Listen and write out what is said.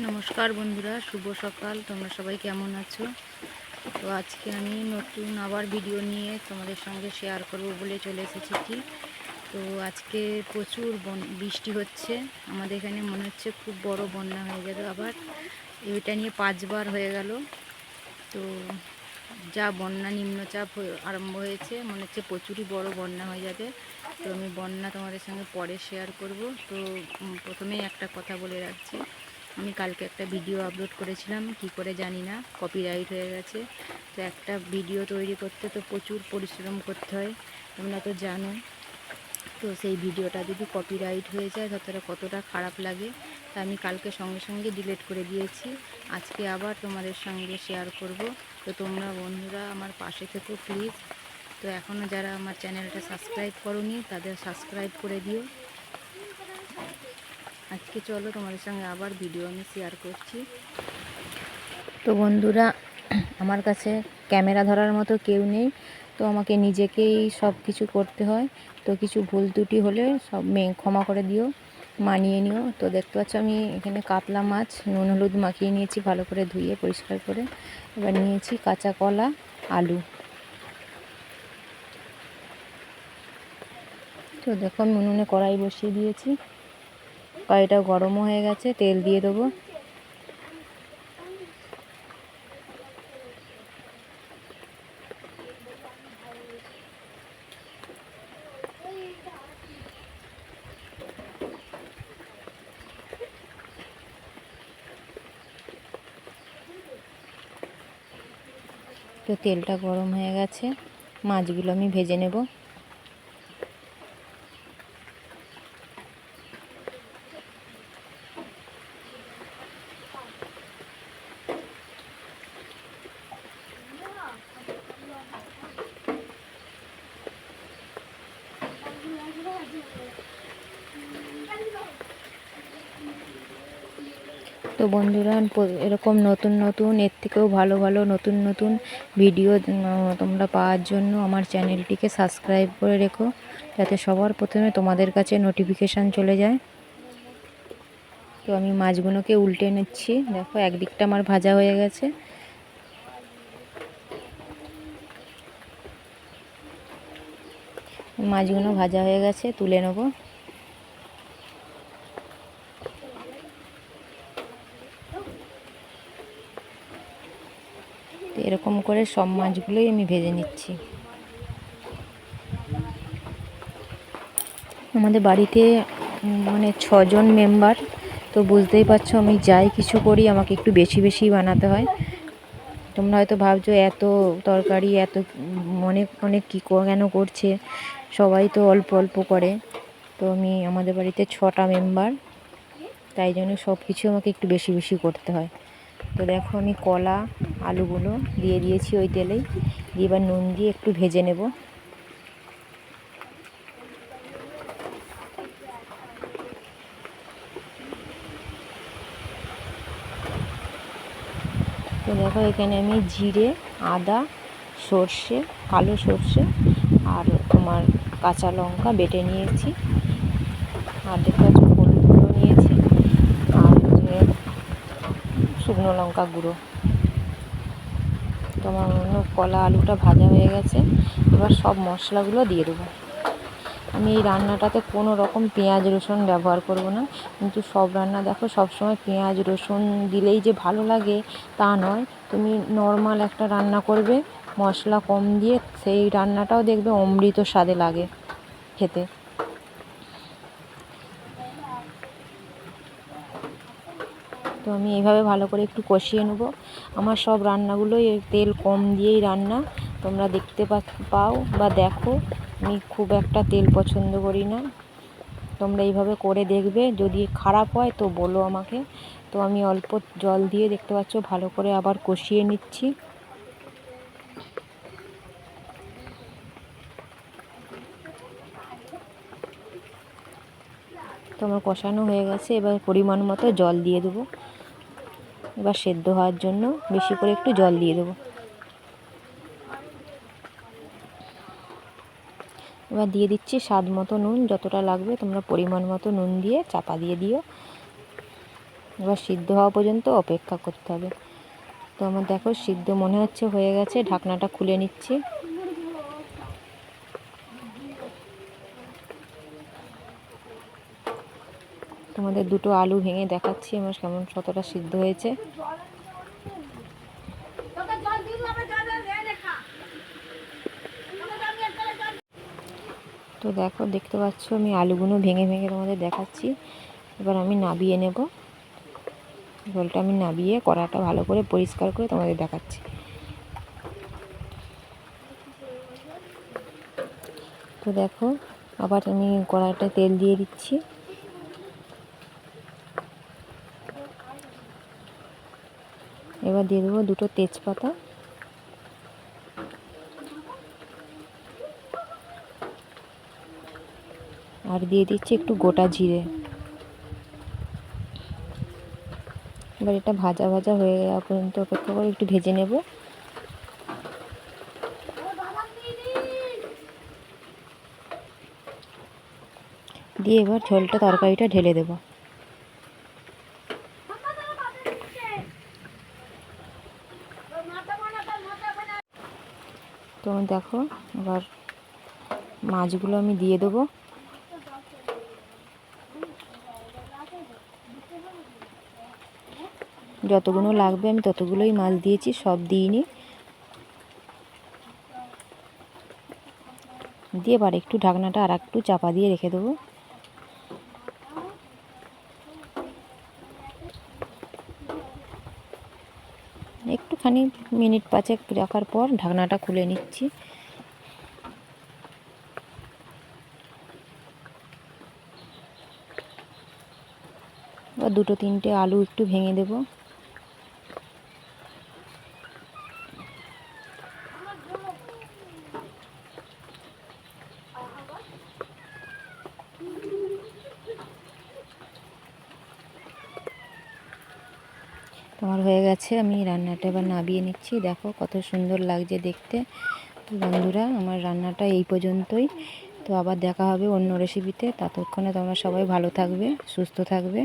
নমস্কার বন্ধুরা, শুভ সকাল। তোমরা সবাই কেমন আছো? তো আজকে আমি নতুন আবার ভিডিও নিয়ে তোমাদের সঙ্গে শেয়ার করব বলে চলে এসেছি। তো আজকে প্রচুর বৃষ্টি হচ্ছে আমাদের এখানে, মনে হচ্ছে খুব বড় বন্যা হয়ে যাবে আবার। এটা নিয়ে 5বার হয়ে গেল। তো যা বন্যা নিম্নচাপ আরম্ভ হয়েছে, মনে হচ্ছে প্রচুরই বড় বন্যা হয়ে যাবে। তো আমি বন্যা তোমাদের সঙ্গে পরে শেয়ার করব। তো প্রথমেই একটা কথা বলে রাখছি, আমি কালকে একটা ভিডিও আপলোড করেছিলাম, কি করে জানি না কপিরাইট হয়ে গেছে। তো একটা ভিডিও তৈরি করতে তো প্রচুর পরিশ্রম করতে হয়, তোমরা তো জানো। তো সেই ভিডিওটা যদি কপিরাইট হয়ে যায় তাহলে কতটা খারাপ লাগে। তা আমি কালকে সঙ্গে সঙ্গে ডিলিট করে দিয়েছি। আজকে আবার তোমাদের সঙ্গে শেয়ার করব। তো তোমরা বন্ধুরা আমার পাশে থেকো প্লিজ। তো এখনও যারা আমার চ্যানেলটা সাবস্ক্রাইব করোনি তাদের সাবস্ক্রাইব করে দিও। আজকে চলো তোমাদের সঙ্গে আবার ভিডিও আমি শেয়ার করছি। তো বন্ধুরা, আমার কাছে ক্যামেরা ধরার মতো কেউ নেই, তো আমাকে নিজেকেই সব কিছু করতে হয়। তো কিছু ভুল ত্রুটি হলে সব ক্ষমা করে দিও, মানিয়ে নিও। তো দেখতে পাচ্ছ আমি এখানে কাতলা মাছ নুন হলুদ মাখিয়ে নিয়েছি, ভালো করে ধুয়ে পরিষ্কার করে। এবার নিয়েছি কাঁচা কলা, আলু। তো দেখো আমি উনুনে কড়াই বসিয়ে দিয়েছি, কড়াইটা গরমও হয়ে গেছে, তেল দিয়ে দেবো। তো তেলটা গরম হয়ে গেছে, মাছগুলো আমি ভেজে নেব। তো বন্ধুরা, এরকম নতুন নতুন, এর থেকেও ভালো ভালো নতুন নতুন ভিডিও তোমরা পাওয়ার জন্য আমার চ্যানেলটিকে সাবস্ক্রাইব করে রেখো, যাতে সবার প্রথমে তোমাদের কাছে নোটিফিকেশান চলে যায়। তো আমি মাছগুলোকে উল্টে নিচ্ছি, দেখো একদিকটা আমার ভাজা হয়ে গেছে। মাছগুলো ভাজা হয়ে গেছে, তুলে নেব। তো এরকম করে সব মাছগুলোই আমি ভেজে নিচ্ছি। আমাদের বাড়িতে মানে 6জন মেম্বার, তো বুঝতেই পারছো আমি যাই কিছু করি আমাকে একটু বেশি বেশি বানাতে হয়। তোমরা হয়তো ভাবছো এত তরকারি এত অনেক অনেক কী কেন করছে, সবাই তো অল্প অল্প করে। তো আমাদের বাড়িতে 6টা মেম্বার, তাই জন্য সব কিছু আমাকে একটু বেশি বেশি করতে হয়। তো দেখো আমি কলা আলুগুলো দিয়ে দিয়েছি ওই তেলেই, দিয়ে এবার নুন দিয়ে একটু ভেজে নেব। তো দেখো এখানে আমি জিরে, আদা, সর্ষে, কালো সর্ষে আর তোমার কাঁচা লঙ্কা বেটে নিয়েছি, আর দেখতে পাচ্ছি হলুদ গুঁড়ো নিয়েছি, আর শুকনো লঙ্কা গুঁড়ো। তো আমার কলা আলুটা ভাজা হয়ে গেছে, এবার সব মশলাগুলো দিয়ে দেবো। আমি এই রান্নাটাতে কোনো রকম পেঁয়াজ রসুন ব্যবহার করব না, কিন্তু সব রান্না দেখো সবসময় পেঁয়াজ রসুন দিলেই যে ভালো লাগে তা নয়। তুমি নর্মাল একটা রান্না করবে মশলা কম দিয়ে, সেই রান্নাটাও দেখবে অমৃত স্বাদে লাগে খেতে। তো আমি এইভাবে ভালো করে একটু কষিয়ে নেব। আমার সব রান্নাগুলোই তেল কম দিয়েই রান্না, তোমরা দেখতে পাও বা দেখো। আমি খুব একটা তেল পছন্দ করি না, তোমরা এইভাবে করে দেখবে, যদি খারাপ হয় তো বলো আমাকে। তো আমি অল্প জল দিয়ে দেখতে পাচ্ছ ভালো করে আবার কষিয়ে নিচ্ছি। তো আমার কষানো হয়ে গেছে, এবার পরিমাণ মতো জল দিয়ে দেবো। এবার সেদ্ধ হওয়ার জন্য বেশি করে একটু জল দিয়ে দেবো। এবার দিয়ে দিচ্ছি স্বাদ মতো নুন, যতটা লাগবে তোমরা পরিমাণ মতো নুন দিয়ে চাপা দিয়ে দিও। এবার সিদ্ধ হওয়া পর্যন্ত অপেক্ষা করতে হবে। তো আমার দেখো সিদ্ধ মনে হচ্ছে হয়ে গেছে, ঢাকনাটা খুলে নিচ্ছি। তোমাদের দুটো আলু ভেঙে দেখাচ্ছি আমার কেমন কতটা সিদ্ধ হয়েছে। তো দেখো, দেখতে পাচ্ছ আমি আলুগুলো ভেঙে ভেঙে তোমাদের দেখাচ্ছি। এবার আমি নাবিয়ে নেব, ঝোলটা আমি নাবিয়ে কড়াটা ভালো করে পরিষ্কার করে তোমাদের দেখাচ্ছি। তো দেখো আবার আমি কড়াইটা তেল দিয়ে দিচ্ছি। এবার দিয়ে দেবো দুটো তেজপাতা, আর দিয়ে দিচ্ছি একটু গোটা জিরে। এবার এটা ভাজা ভাজা হয়ে যাওয়া পর্যন্ত অপেক্ষা করে একটু ভেজে নেব। দিয়ে এবার ঝোলটা তরকারিটা ঢেলে দেব। তো দেখো এবার মাছগুলো আমি দিয়ে দেবো। যতগুলো লাগবে আমি ততগুলোই মাছ দিয়েছি, সব দিইনি। দিয়ে এবার একটু ঢাকনাটা আর একটু চাপা দিয়ে রেখে দেবো। একটুখানি মিনিট 5 রাখার পর ঢাকনাটা খুলে নিচ্ছি। এবার 2-3টে আলু একটু ভেঙে দেবো। তোমার হয়ে গেছে, আমি রান্নাটা এবার নামিয়ে নিচ্ছি। দেখো কত সুন্দর লাগছে দেখতে। তো বন্ধুরা, আমার রান্নাটা এই পর্যন্তই। তো আবার দেখা হবে অন্য রেসিপিতে। ততক্ষণে তোমরা সবাই ভালো থাকবে, সুস্থ থাকবে।